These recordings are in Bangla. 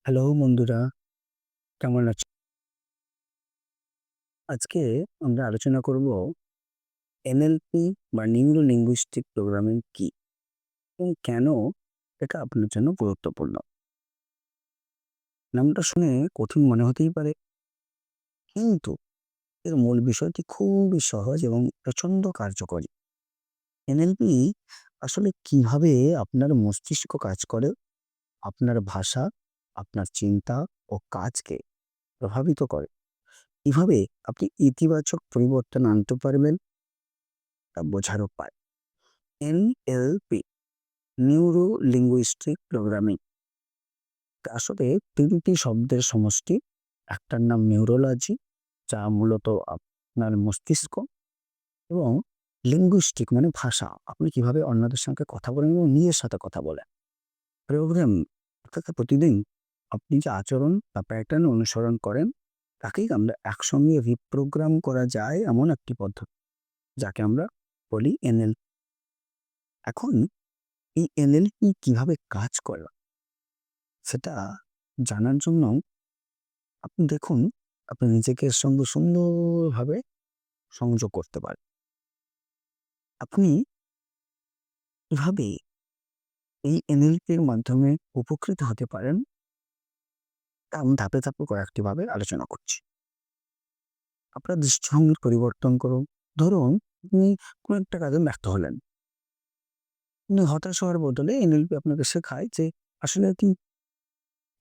হ্যালো বন্ধুরা, কেমন আছো? আজকে আমরা আলোচনা করব NLP বা নিউরো লিঙ্গুইস্টিক প্রোগ্রামিং কি এবং কেন এটা আপনার জন্য গুরুত্বপূর্ণ। নামটা শুনে কঠিন মনে হতেই পারে, কিন্তু এর মূল বিষয়টি খুবই সহজ এবং প্রচণ্ড কার্যকরী। NLP আসলে কিভাবে আপনার মস্তিষ্ক কাজ করে, আপনার ভাষা, আপনার চিন্তা ও কাজকে প্রভাবিত করে। কিভাবে আপনি ইতিবাচক পরিবর্তন আনতে পারবেন তা বোঝার উপায়। NLP নিউরো লিঙ্গুইস্টিক প্রোগ্রামিং আসলে ৩টি শব্দের সমষ্টি। একটার নাম নিউরোলজি, যা মূলত আপনার মস্তিষ্ক, এবং লিঙ্গুইস্টিক মানে ভাষা, আপনি কিভাবে অন্যদের সঙ্গে কথা বলেন এবং নিজের সাথে কথা বলেন। প্রোগ্রাম অর্থাৎ প্রতিদিন আপনি যে আচরণ বা প্যাটার্ন অনুসরণ করেন, তাকেই আমরা একসঙ্গে রিপ্রোগ্রাম করা যায় এমন একটি পদ্ধতি, যাকে আমরা বলি NLP। এখন এই NLP কিভাবে কাজ করে সেটা জানার জন্য আপনি দেখুন, আপনি নিজেকে এর সঙ্গে সুন্দরভাবে সংযোগ করতে পারেন। আপনি কিভাবে এই NLP-র মাধ্যমে উপকৃত হতে পারেন তা আমি ধাপে, ধাপে কয়েকটি ভাবে আলোচনা করছি। আপনার দৃষ্টিভঙ্গির পরিবর্তন করুন। ধরুন, আপনি কোনো একটা কাজে ব্যর্থ হলেন। কিন্তু হতাশ হওয়ার বদলে NLP আপনাকে শেখায় যে আসলে আপনি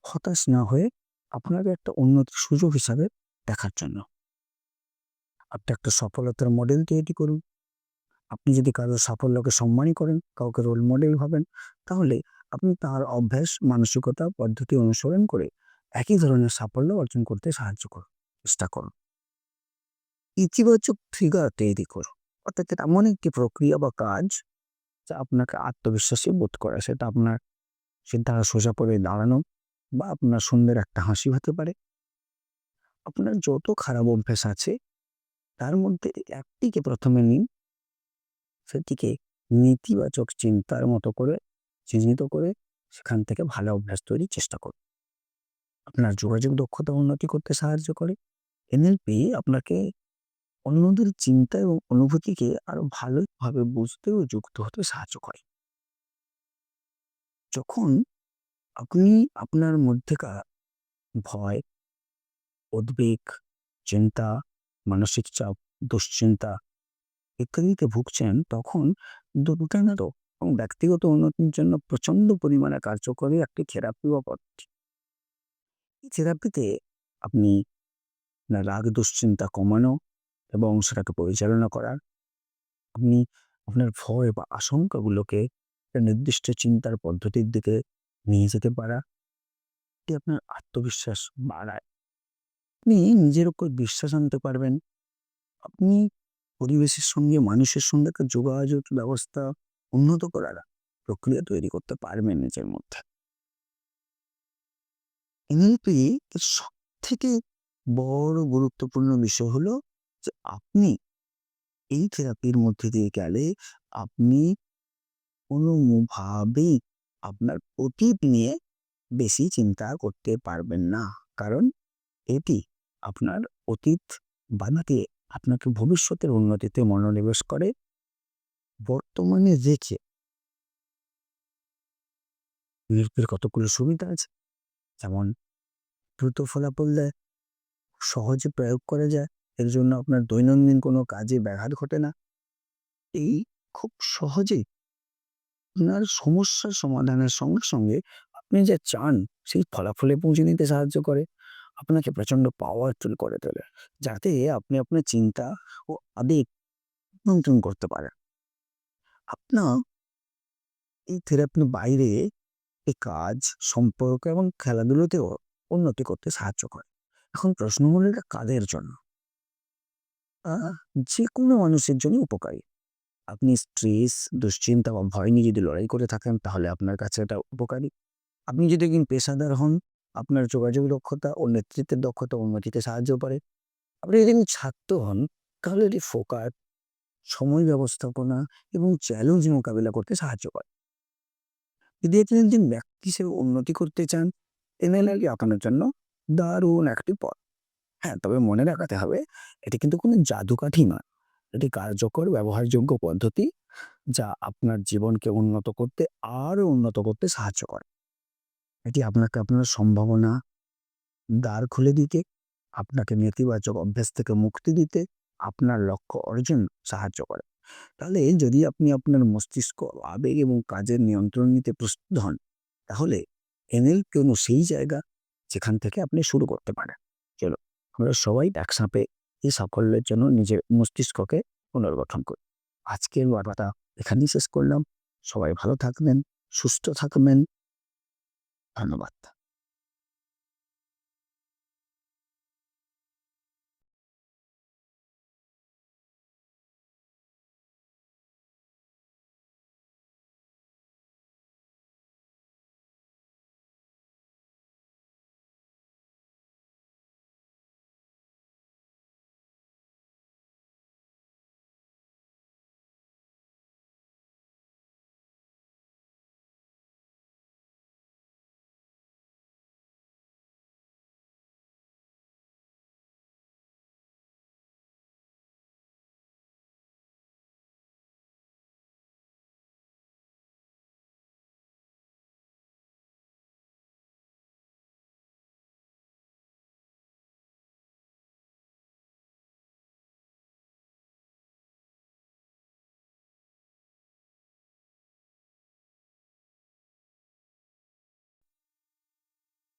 হতাশ না হয়ে আপনাকে একটা উন্নতির সুযোগ হিসাবে দেখার জন্য। আপনি একটা সফলতার মডেল তৈরি করুন। আপনি যদি কারো সাফল্যকে সম্মানই করেন, কাউকে রোল মডেল ভাবেন, তাহলে আপনি তার অভ্যাস, মানসিকতা, পদ্ধতি অনুসরণ করে একই ধরনের সাফল্য অর্জন করতে সাহায্য করুন, চেষ্টা করুন। ইতিবাচক ট্রিগার তৈরি করুন। অর্থাৎ এটা এমন একটি প্রক্রিয়া বা কাজ যা আপনাকে আত্মবিশ্বাসী বোধ করে। সেটা আপনার সিদ্ধান্ত সোজা পড়ে দাঁড়ানো, বা আপনার সুন্দর একটা হাসি হতে পারে। আপনার যত খারাপ অভ্যাস আছে তার মধ্যে একটিকে প্রথমে নিন, সেটিকে নেতিবাচক চিন্তার মতো করে চিহ্নিত করে সেখান থেকে ভালো অভ্যাস তৈরির চেষ্টা করুন। আপনার যোগাযোগ দক্ষতা উন্নতি করতে সাহায্য করে। NLP আপনাকে অন্যদের চিন্তা এবং অনুভূতিকে আরো ভালোভাবে বুঝতে ও যুক্ত হতে সাহায্য করে। যখন আপনি আপনার মধ্যেকার ভয়, উদ্বেগ, চিন্তা, মানসিক চাপ, দুশ্চিন্তা ইত্যাদিতে ভুগছেন, তখন দুটানার এবং ব্যক্তিগত উন্নতির জন্য প্রচন্ড পরিমাণে কার্যকরী একটি থেরাপি বা পদ্ধতি। এই থেরাপিতে আপনি আপনার রাগ দুশ্চিন্তা কমানো এবং সেটাকে পরিচালনা করার, আপনি আপনার ভয় বা আশঙ্কাগুলোকে একটা নির্দিষ্ট চিন্তার পদ্ধতির দিকে নিয়ে যেতে পারা, এটি আপনার আত্মবিশ্বাস বাড়ায়। আপনি নিজের উপর বিশ্বাস আনতে পারবেন। আপনি পরিবেশের সঙ্গে, মানুষের সঙ্গে একটা যোগাযোগ ব্যবস্থা উন্নত করার প্রক্রিয়া তৈরি করতে পারবেন নিজের মধ্যে। এনএলপি এর সবথেকে বড় গুরুত্বপূর্ণ বিষয় হলো যে আপনি এই থেরাপির মধ্যে দিয়ে গেলে আপনি কোনোভাবেই আপনার অতীত নিয়ে বেশি চিন্তা করতে পারবেন না। কারণ এটি আপনার অতীত বাদ দিয়ে আপনাকে ভবিষ্যতের উন্নতিতে মনোনিবেশ করে। বর্তমানে রেখে এনএলপির কতগুলো সুবিধা আছে, যেমন দ্রুত ফলাফল দেয়, সহজে প্রয়োগ করা যায়। এর জন্য আপনার দৈনন্দিন কোনো কাজে ব্যাঘাত ঘটে না। এই খুব সহজেই আপনার সমস্যার সমাধানের সঙ্গে, সঙ্গে আপনি যা চান সেই ফলাফলে পৌঁছে দিতে সাহায্য করে। আপনাকে প্রচন্ড পাওয়ারফুল করে তোলে। যাতে আপনি আপনার চিন্তা ও আবেগ নিয়ন্ত্রণ করতে পারেন। আপনার এই থেরাপির বাইরে এই কাজ, সম্পর্ক এবং খেলাধুলোতেও উন্নতি করতে সাহায্য করে। এখন প্রশ্ন হলো, এটা কাদের জন্য? আ যেকোনো মানুষের জন্যই উপকারী। আপনি স্ট্রেস, দুশ্চিন্তা বা ভয় নিয়ে যদি লড়াই করে থাকেন, তাহলে আপনার কাছে এটা উপকারী। আপনি যদি একজন পেশাদার হন, আপনার যোগাযোগ দক্ষতা ও নেতৃত্বের দক্ষতা উন্নতিতে সাহায্য করে। আপনি যদি একজন ছাত্র হন, তাহলে এটি ফোকাস, সময় ব্যবস্থাপনা এবং চ্যালেঞ্জ মোকাবিলা করতে সাহায্য করে। যদি আপনি একজন ব্যক্তি হিসেবে উন্নতি করতে চান, NLP আপনার জন্য দারুণ একটি পথ। হ্যাঁ, তবে মনে রাখাতে হবে এটি কিন্তু কোনো জাদুকাঠি নয়। এটি কার্যকর ব্যবহারযোগ্য পদ্ধতি যা আপনার জীবনকে উন্নত করতে আরো উন্নত করতে সাহায্য করে। এটি আপনাকে আপনার সম্ভাবনা দ্বার খুলে দিতে, আপনাকে নেতিবাচক অভ্যাস থেকে মুক্তি দিতে, আপনার লক্ষ্য অর্জন সাহায্য করে। তাহলে যদি আপনি আপনার মস্তিষ্ক, আবেগ এবং কাজের নিয়ন্ত্রণ নিতে প্রস্তুত হন, তাহলে NLP হলো সেই জায়গা যেখান থেকে আপনি শুরু করতে পারেন। চলো, আমরা সবাই একসাথে এই সাফল্যের জন্য নিজের মস্তিষ্ককে পুনর্গঠন করি। আজকের বার্তাটা এখানেই শেষ করলাম। সবাই ভালো থাকবেন, সুস্থ থাকবেন। ধন্যবাদ।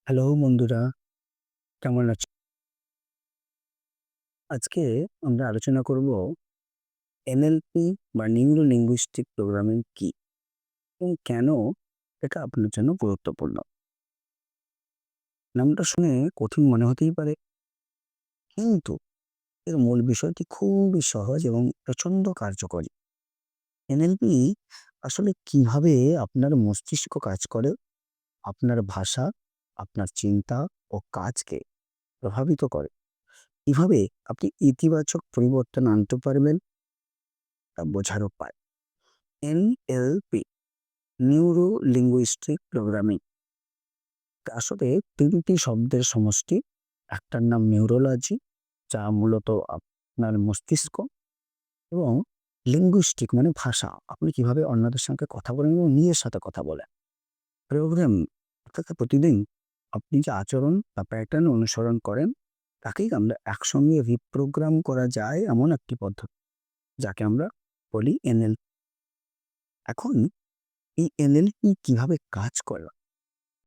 হ্যালো বন্ধুরা, কেমন আছো? আজকে আমরা আলোচনা করব NLP বা নিউরো লিঙ্গুইস্টিক প্রোগ্রামিং কি এবং কেন এটা আপনার জন্য গুরুত্বপূর্ণ। নামটা শুনে কঠিন মনে হতেই পারে, কিন্তু এর মূল বিষয়টি খুবই সহজ এবং প্রচণ্ড কার্যকরী। NLP আসলে কিভাবে আপনার মস্তিষ্ক কাজ করে, আপনার ভাষা, আপনার চিন্তা ও কাজকে প্রভাবিত করে, কিভাবে আপনি ইতিবাচক পরিবর্তন আনতে পারবেন তা বোঝার উপায়। NLP নিউরো লিঙ্গুইস্টিক প্রোগ্রামিং আসলে ৩টি শব্দের সমষ্টি। একটার নাম নিউরোলজি, যা মূলত আপনার মস্তিষ্ক, এবং লিঙ্গুইস্টিক মানে ভাষা, আপনি কিভাবে অন্যদের সঙ্গে কথা বলেন এবং নিজের সাথে কথা বলেন। প্রোগ্রাম অর্থাৎ প্রতিদিন আপনি যে আচরণ বা প্যাটার্ন অনুসরণ করেন, তাকেই আমরা একসঙ্গে রিপ্রোগ্রাম করা যায় এমন একটি পদ্ধতি, যাকে আমরা বলি NLP। এখন এই NLP কিভাবে কাজ করে